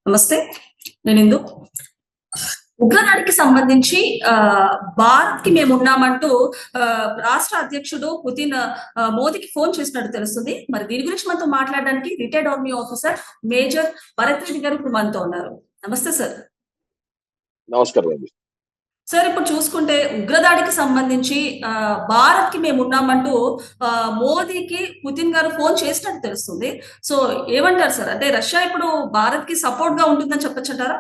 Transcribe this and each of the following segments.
నమస్తే. నేను ఇందు. ఉగ్రదాడికి సంబంధించి భారత్‌కి మేమున్నామంటూ రాష్ట్ర అధ్యక్షుడు పుతిన్ మోదీకి ఫోన్ చేసినట్టు తెలుస్తుంది. మరి దీని గురించి మనతో మాట్లాడడానికి retired army officer major Bharat Reddy గారు ఇప్పుడు మనతో ఉన్నారు. నమస్తే సార్. నమస్కారం అండి. సార్ ఇప్పుడు చూసుకుంటే ఉగ్రదాడికి సంబంధించి భారత్‌కి మేమున్నామంటూ మోదీకి పుతిన్ గారు ఫోన్ చేసినట్టు తెలుస్తుంది. సో ఏమంటారు సార్? అంటే రష్యా ఇప్పుడు భారత్‌కి సపోర్ట్‌గా ఉంటుందని చెప్పొచ్చంటారా?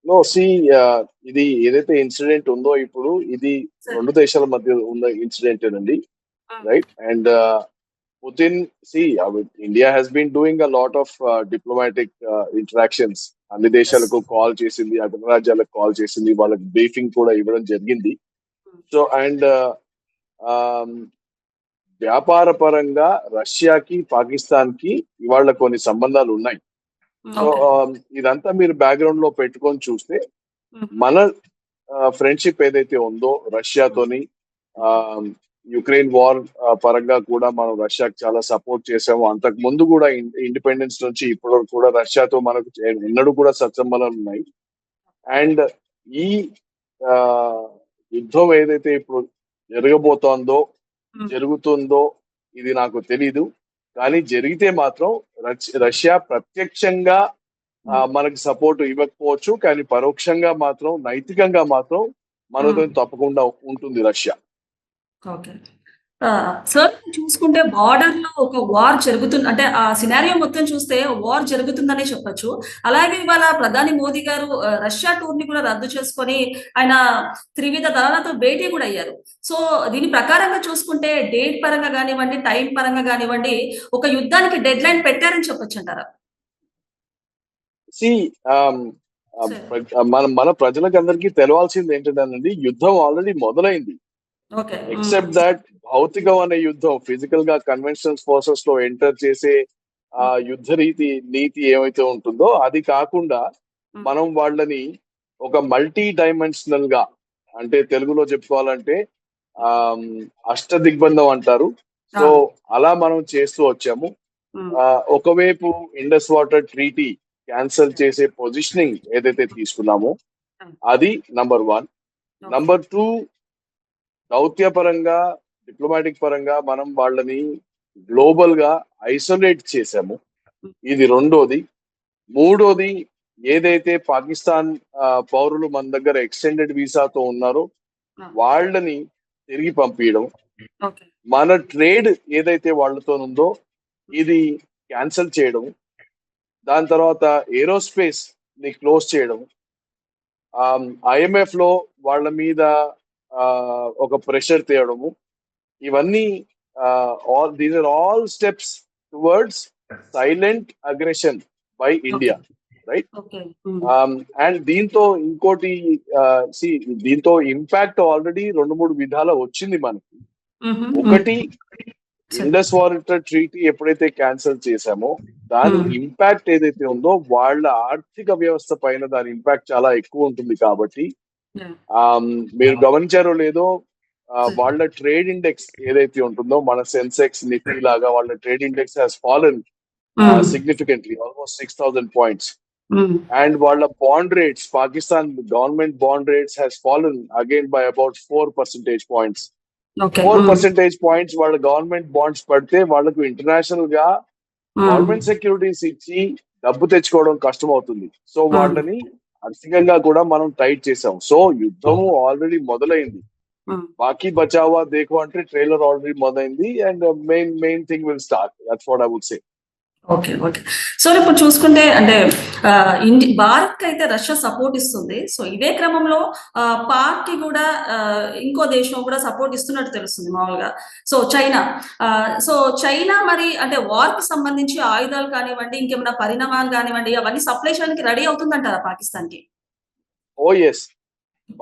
నో సీ ఇది ఏదైతే ఇన్సిడెంట్ ఉందో ఇప్పుడు ఇది సార్. 2 దేశాల మధ్య ఉన్న ఇన్సిడెంటేనండి. Right? And Putin, see, India has been doing a lot of diplomatic interactions. అన్ని దేశాలకు కాల్ చేసింది, అగ్రరాజ్యాలకు కాల్ చేసింది, వాళ్ళకి బ్రీఫింగ్ కూడా ఇవ్వడం జరిగింది. సో అండ్ వ్యాపార పరంగా రష్యాకి పాకిస్తాన్ కి ఇవాళ కొన్ని సంబంధాలు ఉన్నాయి. సో ఇదంతా మీరు బ్యాక్గ్రౌండ్ లో పెట్టుకొని చూస్తే మన ఫ్రెండ్షిప్ ఏదైతే ఉందో రష్యాతోని యుక్రెయిన్ వార్ పరంగా కూడా మనం రష్యాకి చాలా సపోర్ట్ చేసాము. అంతకు ముందు కూడా ఇండిపెండెన్స్ నుంచి ఇప్పటి వరకు కూడా రష్యాతో మనకు ఎన్నడూ కూడా సత్సంబంధాలు ఉన్నాయి. అండ్ ఈ యుద్ధం ఏదైతే ఇప్పుడు జరుగుతుందో ఇది నాకు తెలీదు. కానీ జరిగితే మాత్రం రష్యా ప్రత్యక్షంగా మనకు సపోర్ట్ ఇవ్వకపోవచ్చు, కానీ పరోక్షంగా మాత్రం నైతికంగా మాత్రం మనతో తప్పకుండా ఉంటుంది రష్యా. ఓకే. సార్ చూసుకుంటే బార్డర్‌లో ఒక వార్ జరుగుతుంది. అంటే ఆ సినారియో మొత్తం చూస్తే వార్ జరుగుతుందనే చెప్పొచ్చు. అలాగే ఇవాళ ప్రధాని మోదీ గారు రష్యా టూర్‌ని కూడా రద్దు చేసుకొని ఆయన త్రివిధ దళాలతో భేటీ కూడా అయ్యారు. సో దీని ప్రకారంగా చూసుకుంటే డేట్ పరంగా గానివ్వండి, టైం పరంగా గానివ్వండి, ఒక యుద్ధానికి డెడ్‌లైన్ పెట్టారని చెప్పొచ్చంటారా? మన ప్రజలకు అందరికీ తెలవాల్సింది ఏంటంటేనండి, యుద్ధం ఆల్రెడీ మొదలైంది. ఎక్సెప్ట్ దాట్ భౌతికం అనే యుద్ధం ఫిజికల్ గా కన్వెన్షనల్ ఫోర్సెస్ లో ఎంటర్ చేసే యుద్ధ నీతి ఏమైతే ఉంటుందో అది కాకుండా మనం వాళ్ళని ఒక మల్టీ డైమెన్షనల్ గా, అంటే తెలుగులో చెప్పుకోవాలంటే అష్ట దిగ్బంధం అంటారు. సో అలా మనం చేస్తూ వచ్చాము. ఒకవైపు ఇండస్ వాటర్ ట్రీటీ క్యాన్సల్ చేసే పొజిషనింగ్ ఏదైతే తీసుకున్నామో అది నంబర్ 1. నంబర్ 2, దౌత్యపరంగా డిప్లొమాటిక్ పరంగా మనం వాళ్ళని గ్లోబల్ గా ఐసోలేట్ చేశాము. ఇది 2వది. 3వది, ఏదైతే పాకిస్తాన్ పౌరులు మన దగ్గర ఎక్స్టెండెడ్ వీసాతో ఉన్నారో వాళ్ళని తిరిగి పంపించడం. మన ట్రేడ్ ఏదైతే వాళ్ళతో ఉందో ఇది క్యాన్సిల్ చేయడం. దాని తర్వాత ఏరోస్పేస్ ని క్లోజ్ చేయడం. IMF లో వాళ్ళ మీద ఒక ప్రెషర్ తేయడము. ఇవన్నీ these are all steps towards silent aggression by India, right? And దీంతో ఇంకోటి దీంతో ఇంపాక్ట్ ఆల్రెడీ 2-3 విధాల వచ్చింది మనకి. ఒకటి, ఇండస్ వాటర్ ట్రీటీ ఎప్పుడైతే క్యాన్సిల్ చేశామో దాని ఇంపాక్ట్ ఏదైతే ఉందో వాళ్ళ ఆర్థిక వ్యవస్థ పైన దాని ఇంపాక్ట్ చాలా ఎక్కువ ఉంటుంది. కాబట్టి మీరు గమనించారో లేదో, వాళ్ళ ట్రేడ్ ఇండెక్స్ ఏదైతే ఉంటుందో మన సెన్సెక్స్ నిఫ్టీ లాగా వాళ్ళ trade index has fallen significantly, almost 6,000 points. And వాళ్ళ bond rates, Pakistan government bond rates has fallen again by about 4 percentage points. 4 percentage points వాళ్ళ గవర్నమెంట్ బాండ్స్ పడితే వాళ్ళకు ఇంటర్నేషనల్ గా గవర్నమెంట్ సెక్యూరిటీస్ ఇచ్చి డబ్బు తెచ్చుకోవడం కష్టం అవుతుంది. సో వాళ్ళని ఆర్థికంగా కూడా మనం టైట్ చేసాం. సో యుద్ధము ఆల్రెడీ మొదలైంది. బాకీ బచావా దేఖో అంటే ట్రైలర్ ఆల్రెడీ మొదలైంది. And main thing will start. That's what I would say. Okay. So ఇప్పుడు చూసుకుంటే అంటే భారత్ అయితే రష్యా సపోర్ట్ ఇస్తుంది. సో ఇదే క్రమంలో పాక్ కి కూడా ఇంకో దేశం కూడా సపోర్ట్ ఇస్తున్నట్టు తెలుస్తుంది మామూలుగా. సో చైనా మరి అంటే వార్ కి సంబంధించి ఆయుధాలు కానివ్వండి, ఇంకేమైనా పరిణామాలు కానివ్వండి, అవన్నీ సప్లై చేయడానికి రెడీ అవుతుందంటారా పాకిస్తాన్ కి? ఓ ఎస్.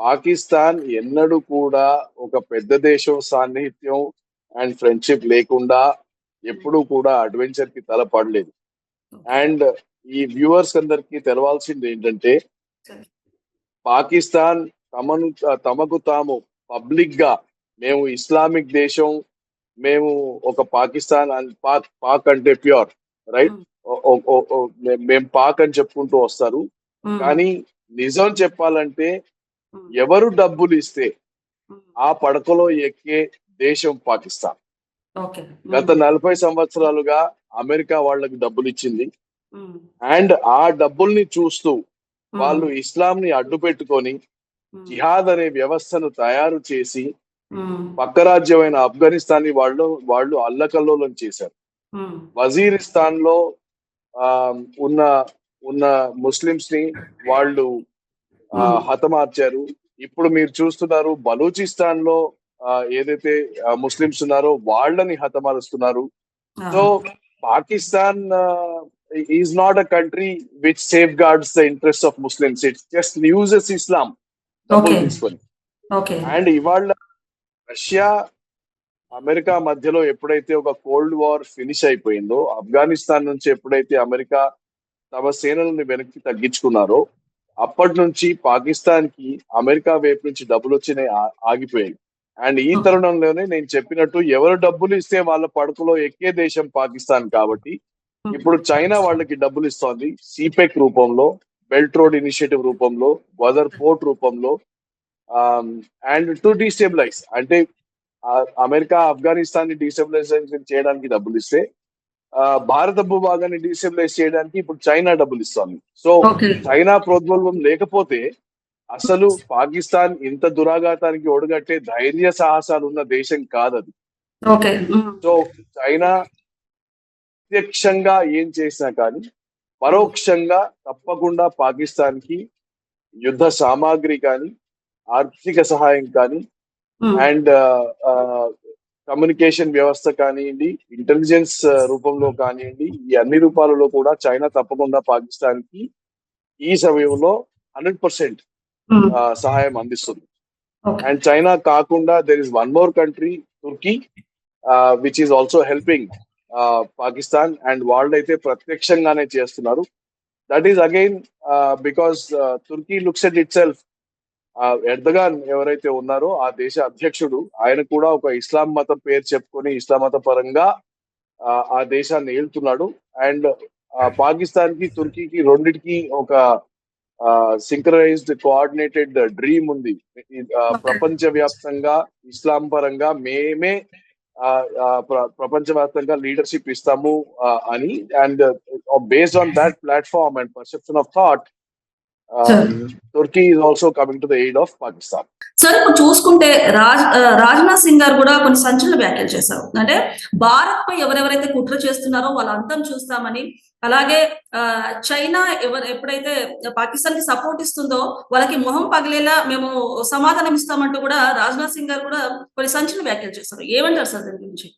పాకిస్తాన్ ఎన్నడూ కూడా ఒక పెద్ద దేశం సాన్నిహిత్యం అండ్ ఫ్రెండ్షిప్ లేకుండా ఎప్పుడూ కూడా అడ్వెంచర్ కి తలపడలేదు. అండ్ ఈ వ్యూవర్స్ అందరికి తెలవాల్సింది ఏంటంటే, పాకిస్తాన్ తమకు తాము పబ్లిక్ గా మేము ఇస్లామిక్ దేశం, మేము ఒక పాకిస్తాన్ అండ్ పాక్ అంటే ప్యూర్, రైట్? మేం పాక్ అని చెప్పుకుంటూ వస్తారు. కానీ నిజం చెప్పాలంటే ఎవరు డబ్బులు ఇస్తే ఆ పడకలో ఎక్కే దేశం పాకిస్తాన్. ఓకే. గత 40 సంవత్సరాలుగా అమెరికా వాళ్ళకి డబ్బులు ఇచ్చింది. అండ్ ఆ డబ్బుల్ని చూస్తూ వాళ్ళు ఇస్లాంని అడ్డు పెట్టుకొని జిహాద్ అనే వ్యవస్థను తయారు చేసి పక్క రాజ్యమైన ఆఫ్ఘనిస్తాన్ ని వాళ్ళు అల్లకల్లోలం చేశారు. వజీరిస్తాన్ లో ఉన్న ఉన్న ముస్లిమ్స్ ని వాళ్ళు హతమార్చారు. ఇప్పుడు మీరు చూస్తున్నారు బలూచిస్తాన్ లో ఏదైతే ముస్లిమ్స్ ఉన్నారో వాళ్ళని హతమారుస్తున్నారు. So Pakistan is not a country which safeguards the interest of Muslims. It's just uses Islam డబ్బులు తీసుకొని. అండ్ ఇవాళ రష్యా అమెరికా మధ్యలో ఎప్పుడైతే ఒక కోల్డ్ వార్ ఫినిష్ అయిపోయిందో, ఆఫ్ఘనిస్తాన్ నుంచి ఎప్పుడైతే అమెరికా తమ సేనలను వెనక్కి తగ్గించుకున్నారో అప్పటి నుంచి పాకిస్తాన్ కి అమెరికా వైపు నుంచి డబ్బులు వచ్చినాయి ఆగిపోయాయి. అండ్ ఈ తరుణంలోనే నేను చెప్పినట్టు ఎవరు డబ్బులు ఇస్తే వాళ్ళ పడుకులో ఎక్కే దేశం పాకిస్తాన్ కాబట్టి ఇప్పుడు చైనా వాళ్ళకి డబ్బులు ఇస్తోంది సిపెక్ రూపంలో, బెల్ట్ రోడ్ ఇనిషియేటివ్ రూపంలో, వదర్ పోర్ట్ రూపంలో. అండ్ టు డీస్టెబిలైజ్ అంటే అమెరికా ఆఫ్ఘనిస్తాన్ ని డీస్టెబిలైజేషన్ చేయడానికి డబ్బులు ఇస్తే భారత భూభాగాన్ని డీస్టెబిలైజ్ చేయడానికి ఇప్పుడు చైనా డబ్బులు ఇస్తోంది. సో చైనా ప్రోద్బలం లేకపోతే అసలు పాకిస్తాన్ ఇంత దురాఘాతానికి ఒడగట్టే ధైర్య సాహసాలు ఉన్న దేశం కాదది. సో చైనా ప్రత్యక్షంగా ఏం చేసినా కానీ పరోక్షంగా తప్పకుండా పాకిస్తాన్ కి యుద్ధ సామాగ్రి కానీ, ఆర్థిక సహాయం కానీ, అండ్ కమ్యూనికేషన్ వ్యవస్థ కానివ్వండి, ఇంటెలిజెన్స్ రూపంలో కానివ్వండి, ఈ అన్ని రూపాలలో కూడా చైనా తప్పకుండా పాకిస్తాన్ కి ఈ సమయంలో 100% సహాయం అందిస్తుంది. అండ్ చైనా కాకుండా there is one more country Turkey which is also helping Pakistan. And వాళ్ళైతే ప్రత్యక్షంగానే చేస్తున్నారు. That is again because Turkey looks at itself. Erdogan ఎవరైతే ఉన్నారో ఆ దేశ అధ్యక్షుడు, ఆయన కూడా ఒక ఇస్లాం మతం పేరు చెప్పుకొని ఇస్లాం మత పరంగా ఆ దేశాన్ని ఏలుతున్నాడు. అండ్ పాకిస్తాన్ కి తుర్కీకి రెండిటికి ఒక సింక్రనైజ్డ్ కోఆర్డినేటెడ్ డ్రీమ్ ఉంది. ప్రపంచ వ్యాప్తంగా ఇస్లాం పరంగా మేమే ప్రపంచవ్యాప్తంగా లీడర్షిప్ ఇస్తాము అని. And based on that platform and perception of thought Turkey is also coming to the aid of Pakistan. Sir ఇప్పుడు చూసుకుంటే రాజ్నాథ్ సింగ్ గారు కూడా కొన్ని సంచలన వ్యాఖ్యలు చేశారు. అంటే భారత్ పై ఎవరెవరైతే కుట్ర చేస్తున్నారో వాళ్ళ అంతం చూస్తామని, అలాగే చైనా ఎప్పుడైతే పాకిస్తాన్ కి సపోర్ట్ ఇస్తుందో వాళ్ళకి మొహం పగిలేలా మేము సమాధానం ఇస్తామంటూ కూడా రాజ్నాథ్ సింగ్ గారు కూడా కొన్ని సంచలన వ్యాఖ్యలు చేశారు. ఏమంటారు సార్ దీని గురించి?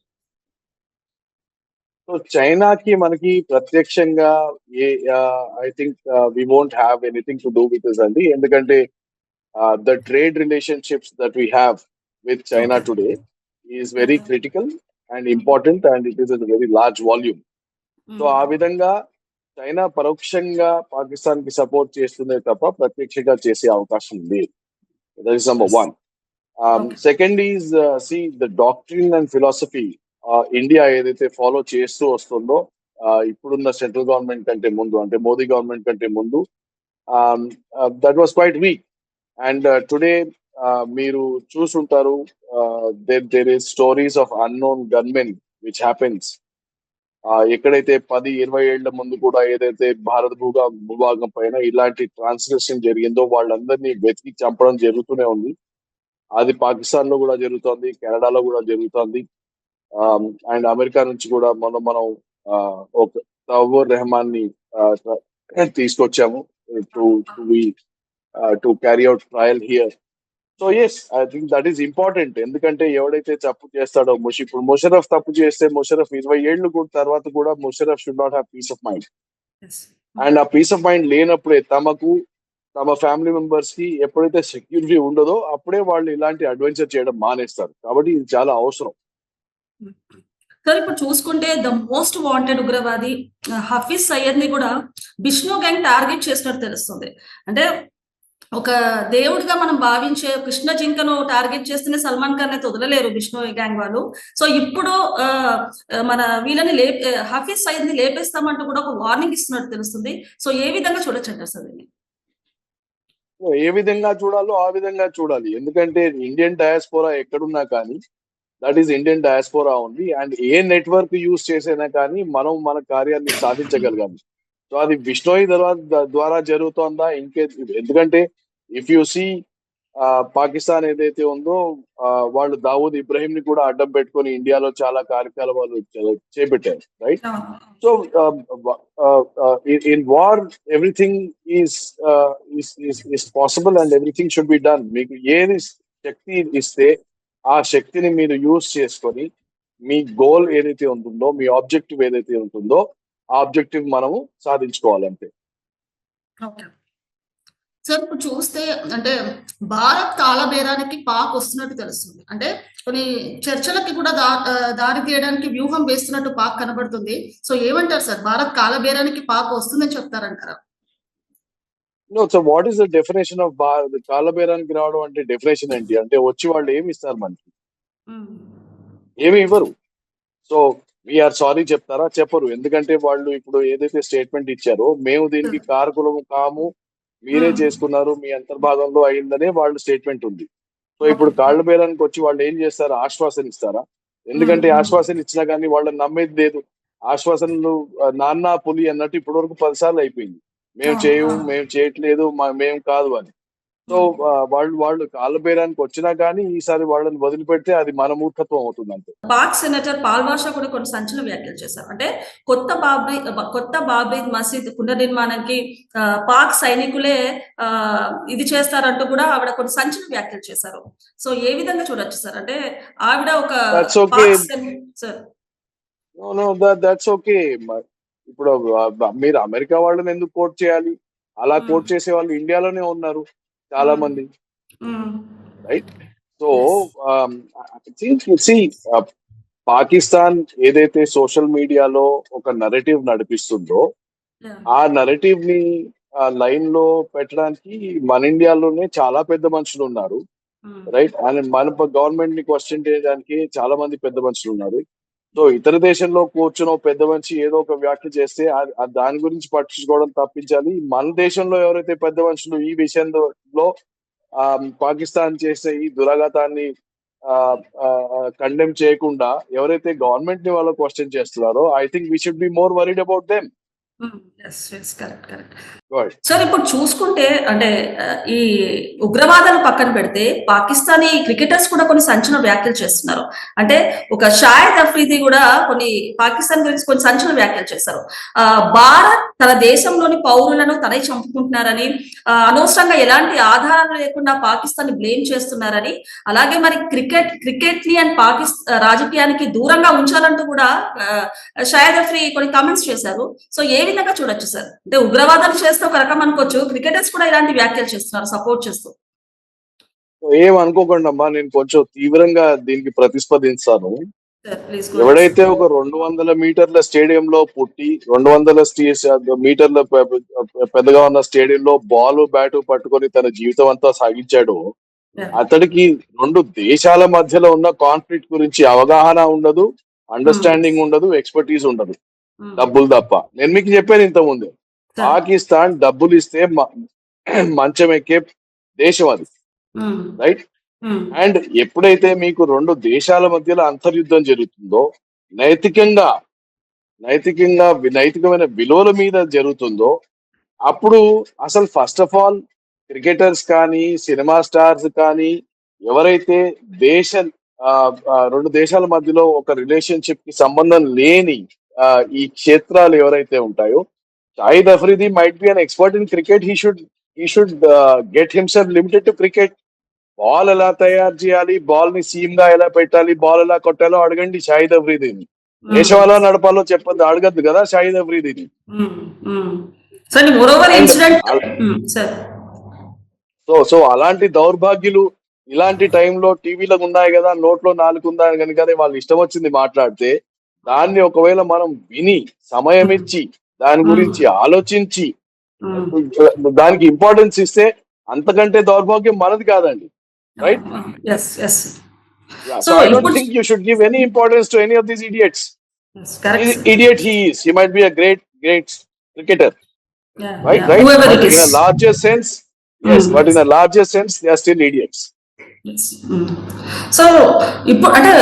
సో చైనాకి మనకి ప్రత్యక్షంగా I think we won't have anything to do with this అండి. ఎందుకంటే the trade relationships that we have with China today is very critical and important and it is a very large volume. So ఆ విధంగా China పరోక్షంగా పాకిస్తాన్ కి support చేస్తుందే తప్ప ప్రత్యక్షంగా చేసే అవకాశం లేదు. That is number one. Second is see the doctrine and philosophy India ఏదైతే ఫాలో చేస్తూ వస్తుందో ఇప్పుడున్న సెంట్రల్ గవర్నమెంట్ కంటే ముందు, అంటే మోదీ గవర్నమెంట్ కంటే ముందు, that was quite weak. And today మీరు చూసుంటారు there is stories of unknown gunmen which happens. ఎక్కడైతే 10-20 ఏళ్ల ముందు కూడా ఏదైతే భారత భూభాగం పైన ఇలాంటి ట్రాన్స్లేషన్ జరిగిందో వాళ్ళందరినీ వెతికి చంపడం జరుగుతూనే ఉంది. అది పాకిస్తాన్ లో కూడా జరుగుతోంది, కెనడాలో కూడా జరుగుతోంది. అండ్ అమెరికా నుంచి కూడా మనం ఒక తవూర్ రెహమాన్ ని తీసుకొచ్చాము to carry out trial here. So yes, I think that is important. ఎందుకంటే ఎవడైతే తప్పు చేస్తాడో, ఇప్పుడు ముషరఫ్ తప్పు చేస్తే ముషరఫ్ 20 ఏళ్ళు తర్వాత కూడా Musharraf should not have piece of mind. And ఆ పీస్ ఆఫ్ మైండ్ లేనప్పుడే తమ ఫ్యామిలీ మెంబర్స్ కి ఎప్పుడైతే సెక్యూరిటీ ఉండదో అప్పుడే వాళ్ళు ఇలాంటి అడ్వెంచర్ చేయడం మానేస్తారు. కాబట్టి ఇది చాలా అవసరం. సార్ ఇప్పుడు చూసుకుంటే ద మోస్ట్ వాంటెడ్ ఉగ్రవాది హఫీజ్ సయ్యద్ ని కూడా బిష్ణు గ్యాంగ్ టార్గెట్ చేసినట్టు తెలుస్తుంది. అంటే ఒక దేవుడిగా మనం భావించే కృష్ణ జింకను టార్గెట్ చేస్తేనే సల్మాన్ ఖాన్ అయితే వదలలేరు బిష్ణోయ్ గ్యాంగ్ వాళ్ళు. సో ఇప్పుడు మన వీళ్ళని హఫీజ్ సయీద్ ని లేపేస్తామంటూ కూడా ఒక వార్నింగ్ ఇస్తున్నట్టు తెలుస్తుంది. సో ఏ విధంగా చూడొచ్చంటారు సార్ దీన్ని? ఏ విధంగా చూడాలో ఆ విధంగా చూడాలి. ఎందుకంటే ఇండియన్ డయాస్పోరా ఎక్కడున్నా కానీ దట్ ఈస్ ఇండియన్ డయాస్పోరా ఉంది. అండ్ ఏ నెట్వర్క్ యూజ్ చేసైనా కానీ మనం మన కార్యాన్ని సాధించగలగాలి. సో అది బిష్నోయ్ ద్వారా జరుగుతోందా ఎందుకంటే ఇఫ్ యు సీ పాకిస్తాన్ ఏదైతే ఉందో వాళ్ళు దావూద్ ఇబ్రహీం ని కూడా అడ్డం పెట్టుకొని ఇండియాలో చాలా కార్యకలాపాలు చేపట్టారు, right? So in war everything is possible and everything should be done. మీకు ఏది శక్తి ఇస్తే ఆ శక్తిని మీరు యూజ్ చేసుకొని మీ గోల్ ఏదైతే ఉంటుందో, మీ ఆబ్జెక్టివ్ ఏదైతే ఉంటుందో ఆ ఆబ్జెక్టివ్ మనము సాధించుకోవాలంతే. ఓకే. సార్ ఇప్పుడు చూస్తే అంటే భారత్ కాలబేరానికి పాక్ వస్తున్నట్టు తెలుస్తుంది. అంటే కొన్ని చర్చలకి కూడా దారి తీయడానికి వ్యూహం వేస్తున్నట్టు పాక్ కనబడుతుంది. సో ఏమంటారు సార్? భారత్ కాలబేరానికి పాక్ వస్తుందని చెప్తారంటారా? No. So what is the definition of కాలబేరానికి రావడం అంటే డెఫినేషన్ ఏంటి? అంటే వచ్చి వాళ్ళు ఏమి ఇస్తారు మనకి? ఏమి ఇవ్వరు. సో వీఆర్ సారీ చెప్తారా? చెప్పరు. ఎందుకంటే వాళ్ళు ఇప్పుడు ఏదైతే స్టేట్మెంట్ ఇచ్చారో మేము దీనికి కారకులము కాము, మీరే చేసుకున్నారు, మీ అంతర్భాగంలో అయిందనే వాళ్ళు స్టేట్మెంట్ ఉంది. సో ఇప్పుడు కాళ్ళ బేరానికి వచ్చి వాళ్ళు ఏం చేస్తారు? ఆశ్వాసన ఇస్తారా? ఎందుకంటే ఆశ్వాసన ఇచ్చినా కానీ వాళ్ళని నమ్మేది లేదు. ఆశ్వాసనలు నాన్న పులి అన్నట్టు ఇప్పటి వరకు 10 సార్లు అయిపోయింది. మేము చేయట్లేదు, మేము కాదు అని. సో వాళ్ళు కాళ్ళ బేరానికి వచ్చినా కానీ ఈసారి వాళ్ళని వదిలిపెడితే అది మన మూర్ఖత్వం అవుతుంది అంతే. పాక్ సెనేటర్ పాల్వాషా కూడా కొన్ని సంచలన వ్యాఖ్యలు చేశారు. అంటే కొత్త బాబ్రీ మసీద్ పునర్నిర్మాణానికి పాక్ సైనికులే ఇది చేస్తారంటూ కూడా ఆవిడ కొన్ని సంచలన వ్యాఖ్యలు చేశారు. సో ఏ విధంగా చూడొచ్చు సార్? అంటే ఆవిడ ఒక దట్స్ ఓకే. ఇప్పుడు మీరు అమెరికా వాళ్ళని ఎందుకు కోట్ చేయాలి? అలా కోట్ చేసే వాళ్ళు ఇండియాలోనే ఉన్నారు చాలా మంది, రైట్? సో పాకిస్తాన్ ఏదైతే సోషల్ మీడియాలో ఒక నరేటివ్ నడిపిస్తుందో ఆ నరేటివ్ ని లైన్ లో పెట్టడానికి మన ఇండియాలోనే చాలా పెద్ద మనుషులు ఉన్నారు, రైట్? అండ్ మన గవర్నమెంట్ ని క్వశ్చన్ చేయడానికి చాలా మంది పెద్ద మనుషులు ఉన్నారు. సో ఇతర దేశంలో కూర్చుని పెద్ద మనిషి ఏదో ఒక వ్యాఖ్య చేస్తే దాని గురించి పట్టించుకోవడం తప్పించాలి. మన దేశంలో ఎవరైతే పెద్ద మనుషులు ఈ విషయంలో పాకిస్తాన్ చేసే ఈ దురాఘాతాన్ని కండెమ్ చేయకుండా ఎవరైతే గవర్నమెంట్ ని వాళ్ళు క్వశ్చన్ చేస్తున్నారో I think we should be more worried about them. Sir ఇప్పుడు చూసుకుంటే అంటే ఈ ఉగ్రవాదాలు పక్కన పెడితే పాకిస్తానీ క్రికెటర్స్ కూడా కొన్ని సంచలన వ్యాఖ్యలు చేస్తున్నారు. అంటే ఒక షాహిద్ అఫ్రీది కూడా కొన్ని పాకిస్తాన్ గురించి కొన్ని సంచలన వ్యాఖ్యలు చేశారు. భారత్ తన దేశంలోని పౌరులను తనే చంపుకుంటున్నారని, అనవసరంగా ఎలాంటి ఆధారాలు లేకుండా పాకిస్తాన్ ని బ్లేమ్ చేస్తున్నారని, అలాగే మరి క్రికెట్ ని అండ్ రాజకీయానికి దూరంగా ఉంచాలంటూ కూడా షాహిద్ అఫ్రీ కొన్ని కామెంట్స్ చేశారు. సో ఏ విధంగా చూడొచ్చు సార్? అంటే ఉగ్రవాదాలు చేస్తే ఒక రకం అనుకోవచ్చు, క్రికెటర్స్ కూడా ఇలాంటి వ్యాఖ్యలు చేస్తున్నారు సపోర్ట్ చేస్తూ. ఏం అనుకోకండి అమ్మా, నేను కొంచెం తీవ్రంగా దీనికి ప్రతిస్పందిస్తాను. ఎవడైతే ఒక 200 మీటర్ల స్టేడియంలో పుట్టి 200 మీటర్ల పెద్దగా ఉన్న స్టేడియంలో బాల్ బ్యాట్ పట్టుకొని తన జీవితం అంతా సాగించాడో అతడికి 2 దేశాల మధ్యలో ఉన్న కాన్ఫ్లిక్ట్ గురించి అవగాహన ఉండదు, అండర్స్టాండింగ్ ఉండదు, ఎక్స్పర్టీస్ ఉండదు, డబ్బులు తప్ప. నేను మీకు చెప్పాను ఇంతకుముందే, పాకిస్తాన్ డబ్బులు ఇస్తే మంచం ఎక్కే దేశం అది, రైట్? అండ్ ఎప్పుడైతే మీకు 2 దేశాల మధ్యలో అంతర్యుద్ధం జరుగుతుందో, నైతికమైన విలువల మీద జరుగుతుందో, అప్పుడు అసలు ఫస్ట్ ఆఫ్ ఆల్ క్రికెటర్స్ కానీ సినిమా స్టార్స్ కానీ ఎవరైతే 2 దేశాల మధ్యలో ఒక రిలేషన్షిప్ కి సంబంధం లేని ఈ క్షేత్రాలు ఎవరైతే ఉంటాయో, Shahid Afridi might be an expert in cricket. He should get himself limited to cricket. Ball ఎలా తయారు చేయాలి, బాల్ ని సీమ్ గా ఎలా పెట్టాలి, బాల్ ఎలా కొట్టాలో అడగండి షాహిద్ అఫ్రీదిని. దేశం ఎలా నడపాలో చెప్పొద్దు, అడగద్దు కదా షాహిద్ అఫ్రీదిని. సో అలాంటి దౌర్భాగ్యులు ఇలాంటి టైంలో టీవీలో ఉన్నాయి కదా, నోట్లో 4 ఉందా కనుకనే వాళ్ళు ఇష్టం వచ్చింది మాట్లాడితే, దాన్ని ఒకవేళ మనం విని సమయం ఇచ్చి దాని గురించి ఆలోచించి దానికి ఇంపార్టెన్స్ ఇస్తే అంతకంటే దౌర్భాగ్యం మనది కాదండి, right? Yes yes. Yeah, so so I don't ఇప్పుడు think you should give any importance to any of these idiots. Correct. Idiot he is. He might be a great cricketer, right? Right? Whoever But it in is. a larger sense, yes. But in a larger sense, they are still idiots. So ఇప్పుడు అంటే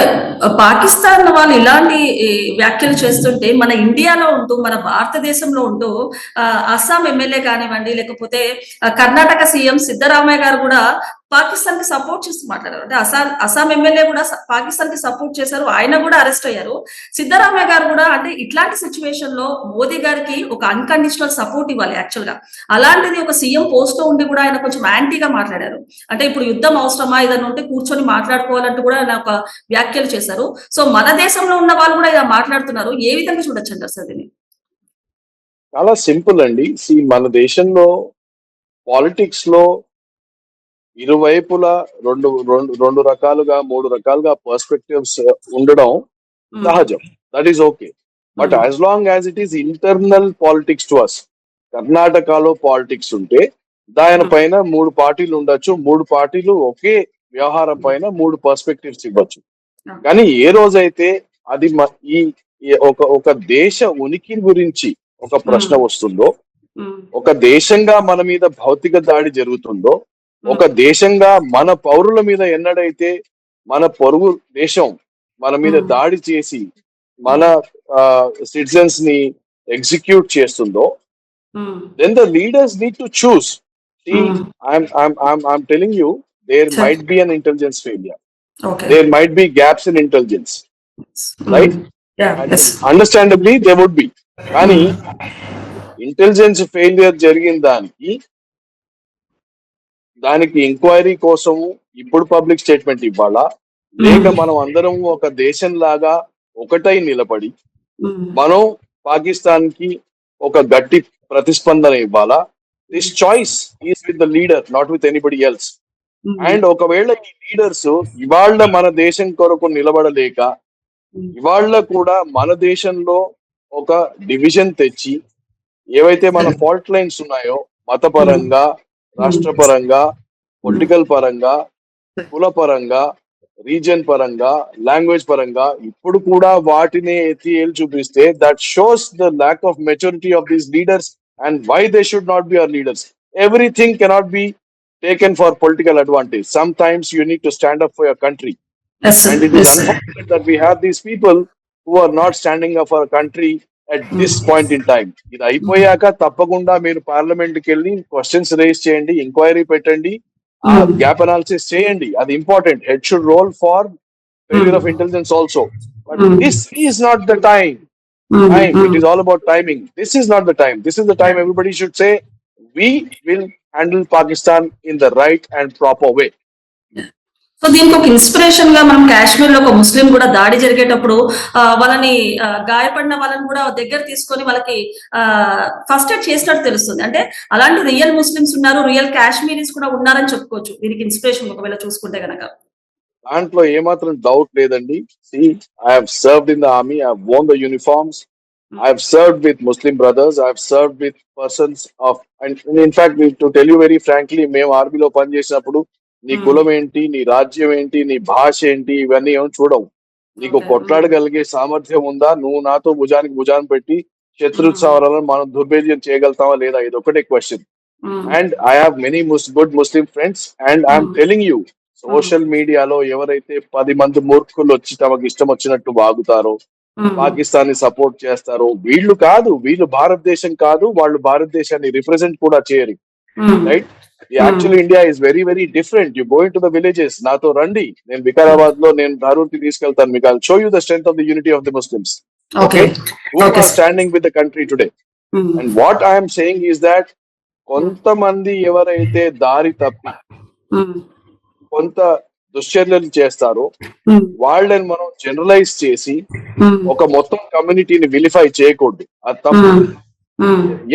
పాకిస్తాన్ వాళ్ళు ఇలాంటి వ్యాఖ్యలు చేస్తుంటే మన ఇండియాలో ఉంటూ మన భారతదేశంలో ఉంటూ అస్సాం ఎమ్మెల్యే కానివ్వండి, లేకపోతే కర్ణాటక సీఎం సిద్ధరామయ్య గారు కూడా పాకిస్తాన్ కి సపోర్ట్ చేస్తూ మాట్లాడారు. అంటే అస్సాం ఎమ్మెల్యే కూడా పాకిస్తాన్ కి సపోర్ట్ చేశారు, ఆయన కూడా అరెస్ట్ అయ్యారు. సిద్ధరామయ్య గారు కూడా అంటే ఇట్లాంటి సిచ్యువేషన్ లో మోదీ గారికి ఒక అన్కండిషనల్ సపోర్ట్ ఇవ్వాలి యాక్చువల్ గా. అలాంటిది ఒక సీఎం పోస్ట్ లో ఉండి కూడా ఆయన కొంచెం యాంటీగా మాట్లాడారు. అంటే ఇప్పుడు యుద్ధం అవసరమా, ఏదైనా ఉంటే కూర్చొని మాట్లాడుకోవాలంటూ కూడా ఆయన ఒక వ్యాఖ్యలు చేశారు. సో మన దేశంలో ఉన్న వాళ్ళు కూడా ఇలా మాట్లాడుతున్నారు. ఏ విధంగా చూడొచ్చు అంటారు సార్ దీన్ని? చాలా సింపుల్ అండి. మన దేశంలో పాలిటిక్స్ లో ఇరువైపులా రెండు రెండు రెండు రకాలుగా 3 రకాలుగా పర్స్పెక్టివ్స్ ఉండడం సహజం. That is okay. But as long as it is internal politics to us, కర్ణాటకలో పాలిటిక్స్ ఉంటే దాని పైన 3 పార్టీలు ఉండొచ్చు, 3 పార్టీలు ఒకే వ్యవహారం పైన 3 పర్స్పెక్టివ్స్ ఇవ్వచ్చు. కానీ ఏ రోజైతే అది ఒక దేశ ఉనికి గురించి ఒక ప్రశ్న వస్తుందో, ఒక దేశంగా మన మీద భౌతిక దాడి జరుగుతుందో, ఒక దేశంగా మన పౌరుల మీద ఎన్నడైతే మన పొరుగు దేశం మన మీద దాడి చేసి మన సిటిజన్స్ ని ఎగ్జిక్యూట్ చేస్తుందో, then the leaders need to choose. See, I'm telling you, there might be an intelligence failure. Okay. There might be gaps in intelligence, right? Yeah. Yes. Understandably, there would be. కానీ intelligence failure జరిగిన దానికి enquiry కోసము ఇప్పుడు public statement ఇవ్వాలా, లేక మనం అందరం ఒక దేశం లాగా ఒకటై నిలబడి మనం పాకిస్తాన్ కి ఒక గట్టి ప్రతిస్పందన ఇవ్వాలా? This choice is with the leader, not with anybody else. And ఒకవేళ ఈ లీడర్స్ ఇవాళ మన దేశం కొరకు నిలబడలేక ఇవాళ కూడా మన దేశంలో ఒక డివిజన్ తెచ్చి ఏవైతే మన ఫాల్ట్ లైన్స్ ఉన్నాయో మతపరంగా, రాష్ట్రపరంగా, పొలిటికల్ పరంగా, కుల పరంగా, రీజన్ పరంగా, లాంగ్వేజ్ పరంగా ఇప్పుడు కూడా వాటిని ఎత్తి చూపిస్తే that shows the lack of maturity of these leaders and why they should not be our leaders. Everything cannot be taken for political advantage. Sometimes you need to stand up for your country. Yes, sir. And it is unfortunate that we have these people who are not standing up for our country at this point in time. ఇది అయిపోయాక తప్పకుండా మీరు parliament కి వెళ్ళి questions race చేయండి, enquiry పెట్టండి, ఆ gap analysis చేయండి. అది important. Head should roll for failure of intelligence also. But this is not the time. It is all about timing. This is not the time. This is the time everybody should say, we will handle Pakistan in the right and proper way. So దీనికి ఒక inspiration గా మనం కాశ్మీర్ లో ఒక ముస్లిం కూడా దాడి జరిగేటప్పుడు వాళ్ళని గాయపడిన వాళ్ళని కూడా దగ్గర తీసుకొని వాళ్ళకి ఫస్ట్ ఎయిడ్ చేసినట్టు తెలుస్తుంది. అంటే అలాంటి రియల్ ముస్లిమ్స్ ఉన్నారు, రియల్ కాశ్మీరీస్ కూడా ఉన్నారని చెప్పుకోవచ్చు దీనికి ఇన్స్పిరేషన్ ఒకవేళ చూసుకుంటే గనక. దాంట్లో ఏమాత్రం డౌట్ లేదండి. See, I have served in the army. I have worn the uniforms. I have served with Muslim brothers. I have served with persons of, and in fact, to tell you very frankly, మేము ఆర్మీలో పనిచేసినప్పుడు నీ కులం ఏంటి, నీ రాజ్యం ఏంటి, నీ భాష ఏంటి, ఇవన్నీ ఏమో చూడవు. నీకు కొట్లాడగలిగే సామర్థ్యం ఉందా, నువ్వు నాతో భుజానికి భుజాన్ని పెట్టి శత్రు సవరాలను మనం దుర్భేద్యం చేయగలుగుతావా లేదా, ఇది ఒకటే question. And I have many good Muslim friends and I'm telling you, social మీడియాలో ఎవరైతే 10 మంది మూర్ఖులు వచ్చి తమకు ఇష్టం వచ్చినట్టు వాగుతారో, పాకిస్తాన్ ని సపోర్ట్ చేస్తారో, వీళ్ళు కాదు, వీళ్ళు భారతదేశం కాదు, వాళ్ళు భారతదేశాన్ని రిప్రజెంట్ కూడా చేయరు. Right? Actually India is very very different. You going to the villages, నాతో రండి, నేను వికారాబాద్ లో నేను ధారూర్ కి తీసుకెళ్తాను, మీకు show you the strength of the unity of the Muslims who are standing with the country today. And what I am saying is that కొంతమంది ఎవరైతే దారి తప్పి కొంత దుశ్చర్యలు చేస్తారో వాళ్ళని మనం జనరలైజ్ చేసి ఒక మొత్తం కమ్యూనిటీని విలిఫై చేయకూడదు. అది తప్పు.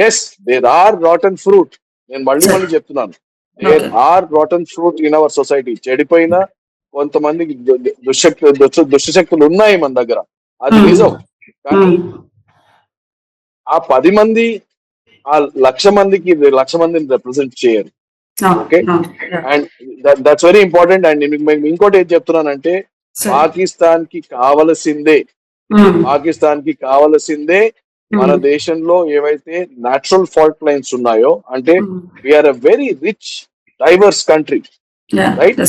Yes, there are rotten fruit. నేను మళ్ళీ చెప్తున్నాను, there are rotten fruit in our society. చెడిపోయిన కొంతమంది దుష్టశక్తులు ఉన్నాయి మన దగ్గర, అది నిజం. కానీ ఆ 10 మంది ఆ 1,00,000 మందిని రిప్రజెంట్ చేయరు. Okay, and that's very important. And నేను ఇంకోటి ఏం చెప్తున్నానంటే, పాకిస్తాన్ కి కావలసిందే మన దేశంలో ఏవైతే న్యాచురల్ ఫాల్ట్ లైన్స్ ఉన్నాయో, అంటే we're a very rich diverse country, right?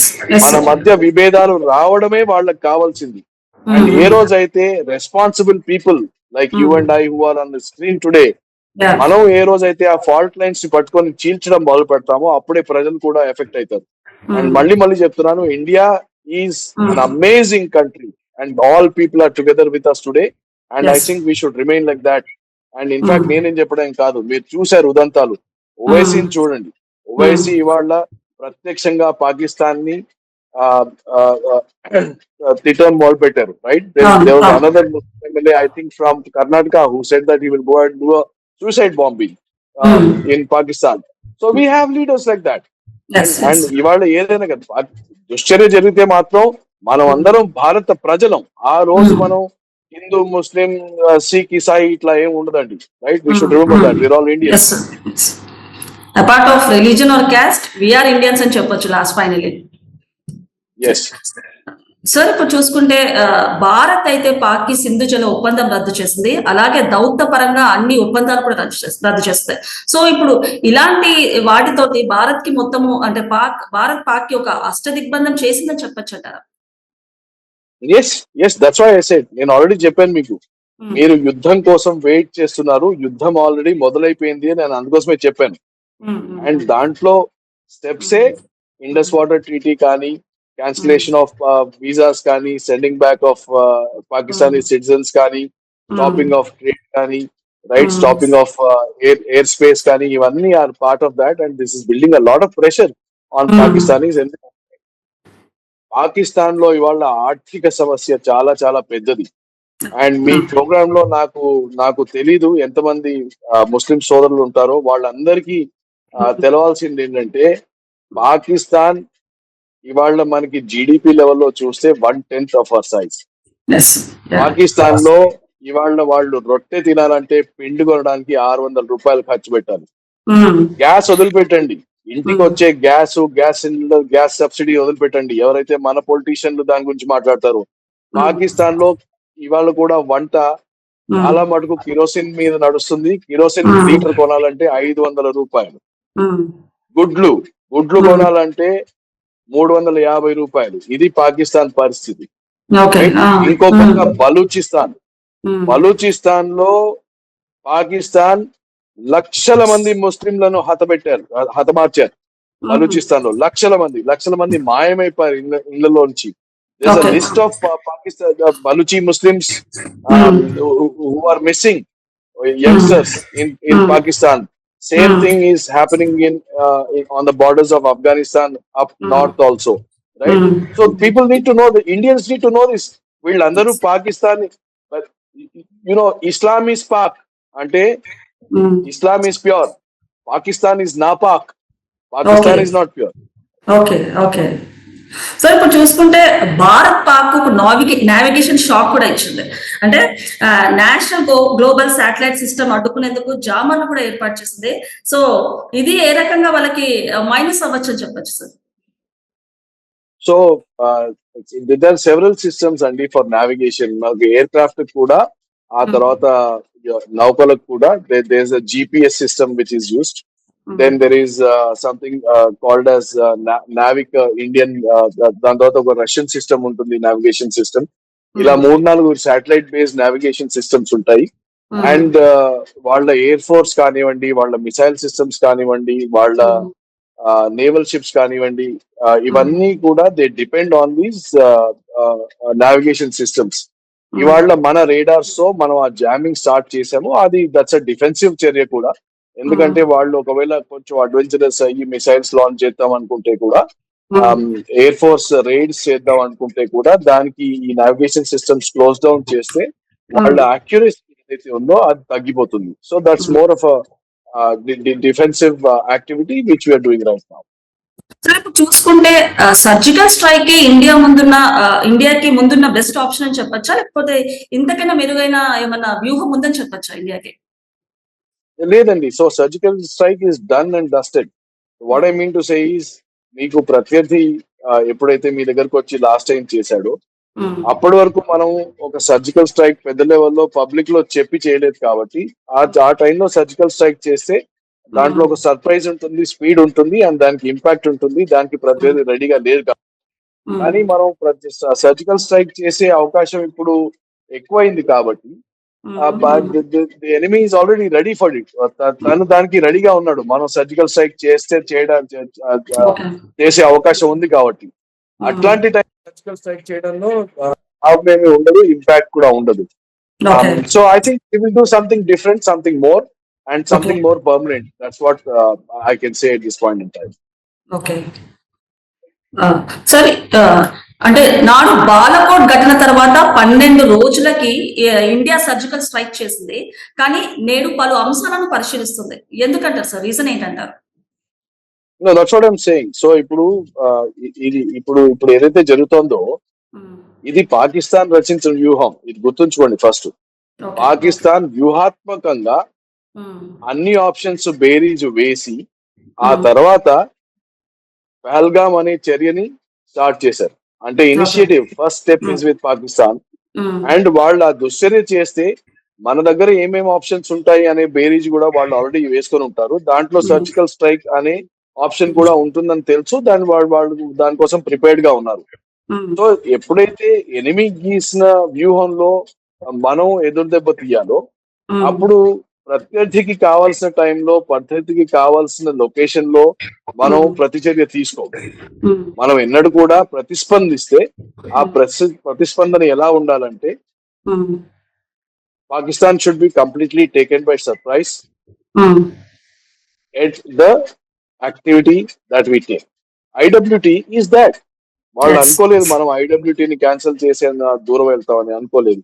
మన మధ్య విభేదాలు రావడమే వాళ్ళకి కావాల్సింది. అండ్ ఏ రోజైతే responsible people like you and I who are on the screen today, మనం ఏ రోజైతే ఆ ఫాల్ట్ లైన్స్ ని పట్టుకొని చీల్చడం మొదలు పెడతామో అప్పుడే ప్రజలు కూడా ఎఫెక్ట్ అవుతారు. అండ్ మళ్ళీ చెప్తున్నాను, India is an amazing country and all people are together with us today, and I think we should remain like that. And in fact నేనేం చెప్పడం కాదు, మీరు చూశారు ఉదంతాలు, ఓవైసీని చూడండి. ఓవైసీ ఇవాళ ప్రత్యక్షంగా పాకిస్తాన్ ని తిట్టడం మొదలు పెట్టారు, right? There was another Muslim MLA, I think from Karnataka, who said that he will go and do a suicide bombing in Pakistan. So we have leaders like that. And ఇవాళ ఏదైనా కదా దుశ్చర్య జరిగితే మాత్రం మనం అందరం భారత ప్రజలం. ఆ రోజు మనం హిందూ, ముస్లిం, సిక్, ఇసాయి ఇట్లా ఏం ఉండదండి, right? We should remember that we're all Indians. Apart of religion or caste, we're Indians అని చెప్పొచ్చు లాస్ట్ ఫైనలీ. Yes. సార్, ఇప్పుడు చూసుకుంటే భారత్ అయితే పాక్ కి సింధు జల ఒప్పందం రద్దు చేసింది, అలాగే దౌత్య పరంగా అన్ని ఒప్పందాలు కూడా రద్దు చేస్తాయి. సో ఇప్పుడు ఇలాంటి వాటితోటి భారత్ కి మొత్తము అంటే భారత్ పాక్ కి ఒక అష్టదిగ్బంధం చేసిందని చెప్పొచ్చంటారా? Yes, that's why I said, నేను ఆల్రెడీ చెప్పాను మీకు, మీరు యుద్ధం కోసం వెయిట్ చేస్తున్నారు, యుద్ధం ఆల్రెడీ మొదలైపోయింది అని నేను అందుకోసమే చెప్పాను. అండ్ దాంట్లో స్టెప్సే ఇండస్ వాటర్ ట్రీటీ కానీ, క్యాన్సిలేషన్ ఆఫ్ వీసాస్ కానీ, sending back of Pakistani citizens కానీ, స్టాపింగ్ ఆఫ్ ట్రేడ్ కానీ, right, stopping of air space కానీ, ఇవన్నీ are part of that. And this is building a lot of pressure on Pakistanis. Pakistan లో ఇవాళ ఆర్థిక సమస్య చాలా చాలా పెద్దది. అండ్ మీ ప్రోగ్రామ్ లో నాకు తెలీదు ఎంతమంది ముస్లిం సోదరులు ఉంటారో, వాళ్ళందరికీ తెలవాల్సింది ఏంటంటే, పాకిస్తాన్ ఇవాళ మనకి జీడిపి లెవెల్లో చూస్తే 1/10 ఆఫ్ అవర్ సైజ్. పాకిస్తాన్ లో ఇవాళ వాళ్ళు రొట్టె తినాలంటే పిండి కొనడానికి 600 రూపాయలు ఖర్చు పెట్టాలి. గ్యాస్ వదిలిపెట్టండి, ఇంటికి వచ్చే గ్యాస్ సిలిండర్, గ్యాస్ సబ్సిడీ వదిలిపెట్టండి. ఎవరైతే మన పొలిటీషియన్లు దాని గురించి మాట్లాడతారో, పాకిస్తాన్ లో ఇవాళ కూడా వంట చాలా మటుకు కిరోసిన్ మీద నడుస్తుంది. కిరోసిన్ లీటర్ కొనాలంటే 500 రూపాయలు. గుడ్లు కొనాలంటే 350 రూపాయలు. ఇది పాకిస్తాన్ పరిస్థితి. ఇంకో పక్క బలూచిస్తాన్ లో పాకిస్తాన్ లక్షల మంది ముస్లింలను హతమార్చారు. బలూచిస్తాన్ లో లక్షల మంది మాయమైపోయారు ఇళ్లలోంచి. There's a list of Pakistan Baluchi Muslims who are missing, youngsters in Pakistan. Same thing is happening on the borders of Afghanistan up north also, right? So people need to know, the Indians need to know this. Villandaru Pakistani, but Islam is Pak, ante Islam is pure. Pakistan is napak. Pakistan is not pure. Okay. So ఇప్పుడు చూసుకుంటే Bharat Pak navigation shock కూడా ఇచ్చింది. అంటే national global satellite system అడ్డుకునేందుకు జామర్ను కూడా ఏర్పాటు చేసింది. So ఇది ఏ రకంగా వాళ్ళకి మైనస్ అవ్వచ్చు అని చెప్పచ్చు sir? So there are several systems అండి ఫర్ నావిగేషన్. మనకి ఎయిర్ క్రాఫ్ట్ కూడా, ఆ తర్వాత నౌకలకు కూడా there is a GPS system which is used. Then there is something called as Navic Indian, దాని తర్వాత ఒక రష్యన్ సిస్టమ్ ఉంటుంది, నావిగేషన్ సిస్టమ్. ఇలా 3-4 శాటిలైట్ బేస్డ్ నావిగేషన్ సిస్టమ్స్ ఉంటాయి. అండ్ వాళ్ళ ఎయిర్ ఫోర్స్ కానివ్వండి, వాళ్ళ మిసైల్ సిస్టమ్స్ కానివ్వండి, వాళ్ళ నేవల్ షిప్స్ కానివ్వండి, ఇవన్నీ కూడా they depend on these navigation systems. ఇవాళ మన రేడార్స్ తో మనం ఆ జామింగ్ స్టార్ట్ చేసాము. అది దట్స్ అ డిఫెన్సివ్ చర్య కూడా. ఎందుకంటే వాళ్ళు ఒకవేళ కొంచెం అడ్వెంచరస్ అయ్యి మిసైల్స్ లాంచ్ చేద్దాం అనుకుంటే కూడా, ఎయిర్ ఫోర్స్ రైడ్స్ చేద్దాం అనుకుంటే కూడా, దానికి ఈ నావిగేషన్ సిస్టమ్స్ క్లోజ్ డౌన్ చేస్తే వాళ్ళ అక్యురసీ ఏదైతే ఉందో అది తగ్గిపోతుంది. So that's more of defensive activity which we're doing right now. Sir, ఇప్పుడు చూసుకుంటే సర్జికల్ స్ట్రైక్ ఇండియాకి ముందున్న బెస్ట్ ఆప్షన్ అని చెప్పొచ్చా, లేకపోతే ఇంతకైనా మెరుగైన ఏమన్నా వ్యూహం ఉందని చెప్పొచ్చా ఇండియాకి? లేదండి. So surgical strike is done and dusted. What I mean to say is, మీకు ప్రత్యర్థి ఎప్పుడైతే మీ దగ్గరకు వచ్చి లాస్ట్ టైం చేశాడో అప్పటి వరకు మనం ఒక సర్జికల్ స్ట్రైక్ పెద్ద లెవెల్లో పబ్లిక్ లో చెప్పి చేయలేదు కాబట్టి ఆ టైంలో సర్జికల్ స్ట్రైక్ చేస్తే దాంట్లో ఒక సర్ప్రైజ్ ఉంటుంది, స్పీడ్ ఉంటుంది, అండ్ దానికి ఇంపాక్ట్ ఉంటుంది. దానికి ప్రత్యర్థి రెడీగా లేదు కానీ మనం సర్జికల్ స్ట్రైక్ చేసే అవకాశం ఇప్పుడు ఎక్కువైంది కాబట్టి enemy is already ready for it. తను దానికి రెడీగా ఉన్నాడు. మనం సర్జికల్ స్ట్రైక్ చేసే అవకాశం ఉంది కాబట్టి అట్లాంటి టైం సర్జికల్ స్ట్రైక్ చేయడంలో ఏమీ ఉండదు, ఇంపాక్ట్ కూడా ఉండదు. So I think we will do something different, something more and something more permanent. That's what I can say at this point in time. Okay సరే, అంటే నాడు బాలకోట్ ఘటన తర్వాత 12 రోజులకి ఇండియా సర్జికల్ స్ట్రైక్ చేసింది, కానీ నేడు పలు అంశాలను పరిశీలిస్తుంది. ఎందుకంటారు సార్? రీజన్ ఏంటంటారు? No, that's what I'm saying. So ఇప్పుడు ఏదైతే జరుగుతోందో ఇది పాకిస్తాన్ రచించిన వ్యూహం. ఇది గుర్తుంచుకోండి. ఫస్ట్ పాకిస్తాన్ వ్యూహాత్మకంగా అన్ని ఆప్షన్స్ బేరీజు వేసి ఆ తర్వాత పహల్గామ్ అనే చర్యని స్టార్ట్ చేశారు. అంటే initiative first step is with Pakistan. And వాళ్ళు ఆ దుశ్చర్య చేస్తే మన దగ్గర ఏమేమి ఆప్షన్స్ ఉంటాయి అనే బేరీజ్ కూడా వాళ్ళు ఆల్రెడీ వేసుకొని ఉంటారు. దాంట్లో సర్జికల్ స్ట్రైక్ అనే ఆప్షన్ కూడా ఉంటుందని తెలుసు. వాళ్ళు దానికోసం ప్రిపేర్డ్ గా ఉన్నారు. సో ఎప్పుడైతే ఎనిమి గీసిన వ్యూహంలో మనం ఎదురు దెబ్బ తీయాలో అప్పుడు ప్రత్యర్థికి కావాల్సిన టైంలో ప్రత్యర్థికి కావాల్సిన లొకేషన్ లో మనం ప్రతిచర్య తీసుకోవాలి. మనం ఎన్నడూ కూడా ప్రతిస్పందిస్తే ఆ ప్రతిస్పందన ఎలా ఉండాలంటే Pakistan should be completely taken by surprise at the activity that we take. IWT is that. వాళ్ళు అనుకోలేదు మనం ఐడబ్ల్యూటీని క్యాన్సిల్ చేసే దూరం వెళ్తామని అనుకోలేదు.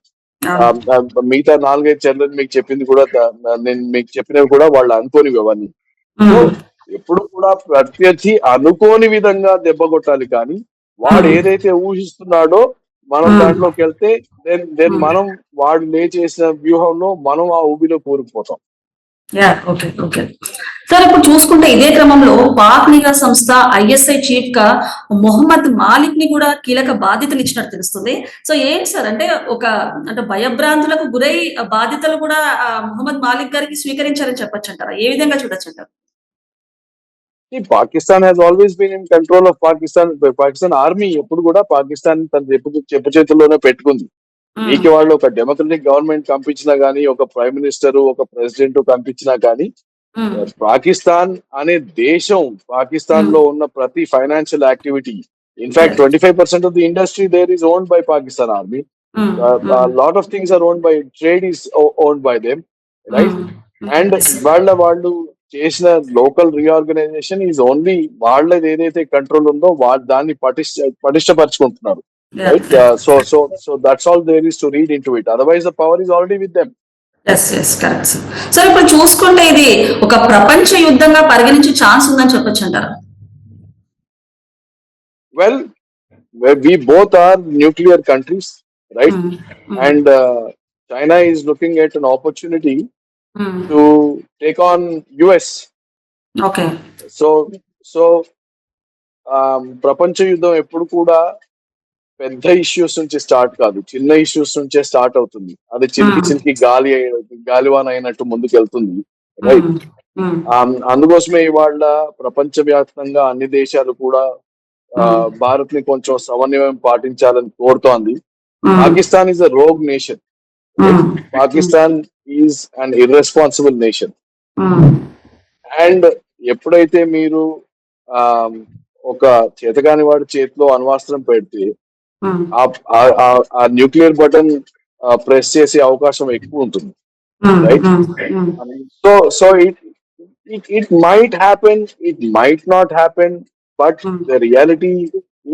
మిగతా 4-5 చర్యలు మీకు చెప్పింది కూడా నేను మీకు చెప్పినవి కూడా వాళ్ళు అనుకోనివి అవన్నీ. ఎప్పుడు కూడా ప్రత్యర్థి అనుకోని విధంగా దెబ్బ కొట్టాలి, కానీ వాడు ఏదైతే ఊహిస్తున్నాడో మనం దాంట్లోకి వెళ్తే దెన్ మనం వాడు చేసిన వ్యూహంలో మనం ఆ ఊబిలో కూరుకుపోతాం. ఓకే ఓకే సార్, ఇప్పుడు చూసుకుంటే ఇదే క్రమంలో పాక్ నిఘా సంస్థ ఐఎస్ఐ చీఫ్ గా మొహమ్మద్ మాలిక్ ని కూడా కీలక బాధ్యతలు ఇచ్చినట్టు తెలుస్తుంది. సో ఏంటి సార్, అంటే భయభ్రాంతులకు గురై బాధ్యతలు కూడా మొహమ్మద్ మాలిక్ గారికి స్వీకరించారని చెప్పొచ్చు అంటారా? ఏ విధంగా చూడొచ్చు అంటారు? Pakistan has always been in control of Pakistan army ఎప్పుడు కూడా పాకిస్తాన్ తన చెప్పు చేతుల్లోనే పెట్టుకుంది. మీకు వాళ్ళు ఒక డెమోక్రటిక్ గవర్నమెంట్ పంపించినా గానీ, ఒక ప్రైమ్ మినిస్టర్, ఒక ప్రెసిడెంట్ పంపించినా గానీ, పాకిస్తాన్ అనే దేశం, పాకిస్తాన్ లో ఉన్న ప్రతి financial activity, in fact 25% of the industry there is owned by Pakistan army. Lot of things are owned by, trade is owned by them, right? And వాళ్ళు చేసిన లోకల్ రీఆర్గనైజేషన్ ఈజ్ ఓన్లీ వాళ్ళది ఏదైతే కంట్రోల్ ఉందో దాన్ని పటిష్టపరుచుకుంటున్నారు. Right? So that's all there is to read into it. Otherwise, the power is already with them. Yes, correct. So ఇప్పుడు చూసుకుంటే ఇది ఒక ప్రపంచ యుద్ధంగా పరిగణించే ఛాన్స్ ఉందని చెప్పొచ్చు అంటారా? Well, we both are nuclear countries, right? And China is looking at an opportunity to take on US. Okay. So ప్రపంచ యుద్ధం ఎప్పుడు కూడా పెద్ద ఇష్యూస్ నుంచి స్టార్ట్ కాదు, చిన్న ఇష్యూస్ నుంచే స్టార్ట్ అవుతుంది. అది చిలికి గాలివాన అయినట్టు ముందుకు వెళ్తుంది, రైట్? అందుకోసమే ఇవాళ ప్రపంచ వ్యాప్తంగా అన్ని దేశాలు కూడా భారత్ ని కొంచెం సమన్వయం పాటించాలని కోరుతోంది. Pakistan is a rogue nation. Pakistan is an irresponsible nation. And ఎప్పుడైతే మీరు ఒక చేతగాని వాడి చేతిలో అణ్వాస్త్రం పెడితే ఆ న్యూక్లియర్ బటన్ ప్రెస్ చేసే అవకాశం ఎక్కువ ఉంటుంది, right? So it might happen, it might not happen, but the reality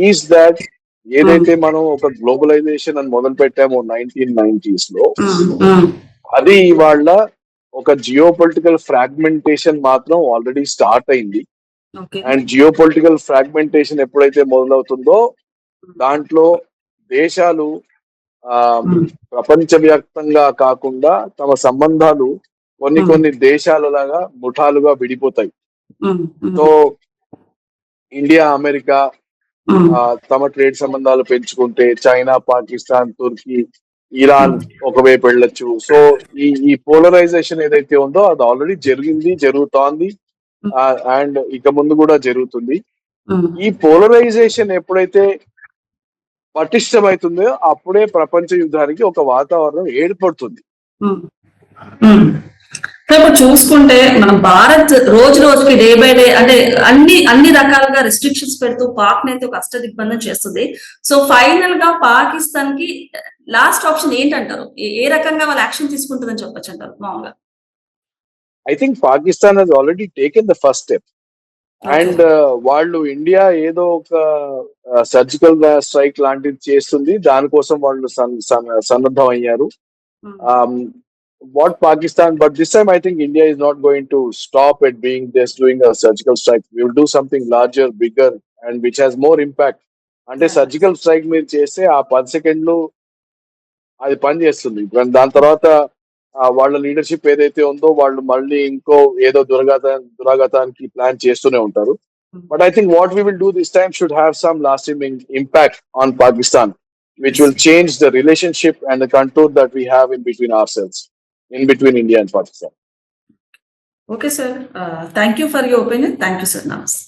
is that ఏదైతే మనం ఒక గ్లోబలైజేషన్ అని మొదలు పెట్టామో 1990s లో, అది ఇవాళ ఒక జియో పొలిటికల్ ఫ్రాగ్మెంటేషన్ మాత్రం ఆల్రెడీ స్టార్ట్ అయింది. అండ్ జియో పొలిటికల్ ఫ్రాగ్మెంటేషన్ ఎప్పుడైతే మొదలవుతుందో దాంట్లో దేశాలు ప్రపంచవ్యాప్తంగా కాకుండా తమ సంబంధాలు కొన్ని దేశాలలాగా ముఠాలుగా విడిపోతాయి. సో ఇండియా అమెరికా ఉమ్, తమ ట్రేడ్ సంబంధాలు పెంచుకుంటే చైనా, పాకిస్తాన్, తుర్కీ, ఇరాన్ ఒకవైపు వెళ్ళొచ్చు. సో ఈ పోలరైజేషన్ ఏదైతే ఉందో అది ఆల్రెడీ జరిగింది, జరుగుతోంది, అండ్ ఇక ముందు కూడా జరుగుతుంది. ఉమ్, ఈ పోలరైజేషన్ ఎప్పుడైతే పటిష్టమవుతుందో అప్పుడే ప్రపంచ యుద్ధానికి ఒక వాతావరణం ఏర్పడుతుంది. ఉమ్, ఉమ్. సో ఇప్పుడు చూసుకుంటే మనం భారత్ రోజు రోజుకి డే బై డే అంటే అన్ని రకాలుగా రెస్ట్రిక్షన్స్ పెడుతూ పాక్ అయితే ఒక అష్టదిగ్బంధం చేస్తుంది. సో ఫైనల్ గా పాకిస్తాన్ కి లాస్ట్ ఆప్షన్ ఏంటంటారు? ఏ రకంగా వాళ్ళు యాక్షన్ తీసుకుంటుందని చెప్పొచ్చు అంటారు మామూలుగా? I think Pakistan has already taken the first step. And వాళ్ళు ఇండియా ఏదో ఒక సర్జికల్ స్ట్రైక్ లాంటిది చేస్తుంది, దానికోసం వాళ్ళు సన్నద్ధం అయ్యారు. What Pakistan, but this time I think India is not going to stop at being just doing a surgical strike. We will do something larger, bigger, and which has more impact. అంటే surgical strike మీరు చేస్తే ఆ 10 సెకండ్లు అది పని చేస్తుంది. దాని తర్వాత వాళ్ళ లీడర్షిప్ ఏదైతే ఉందో వాళ్ళు మళ్ళీ ఇంకో ఏదో దురాఘాతానికి ప్లాన్ చేస్తూనే ఉంటారు. But I think what we will do this time should have some lasting impact on Pakistan, which will change the relationship and the contour that we have in between ourselves, in between India and Pakistan. Okay, sir. Thank you for your opinion. Thank you, sir. Namaste.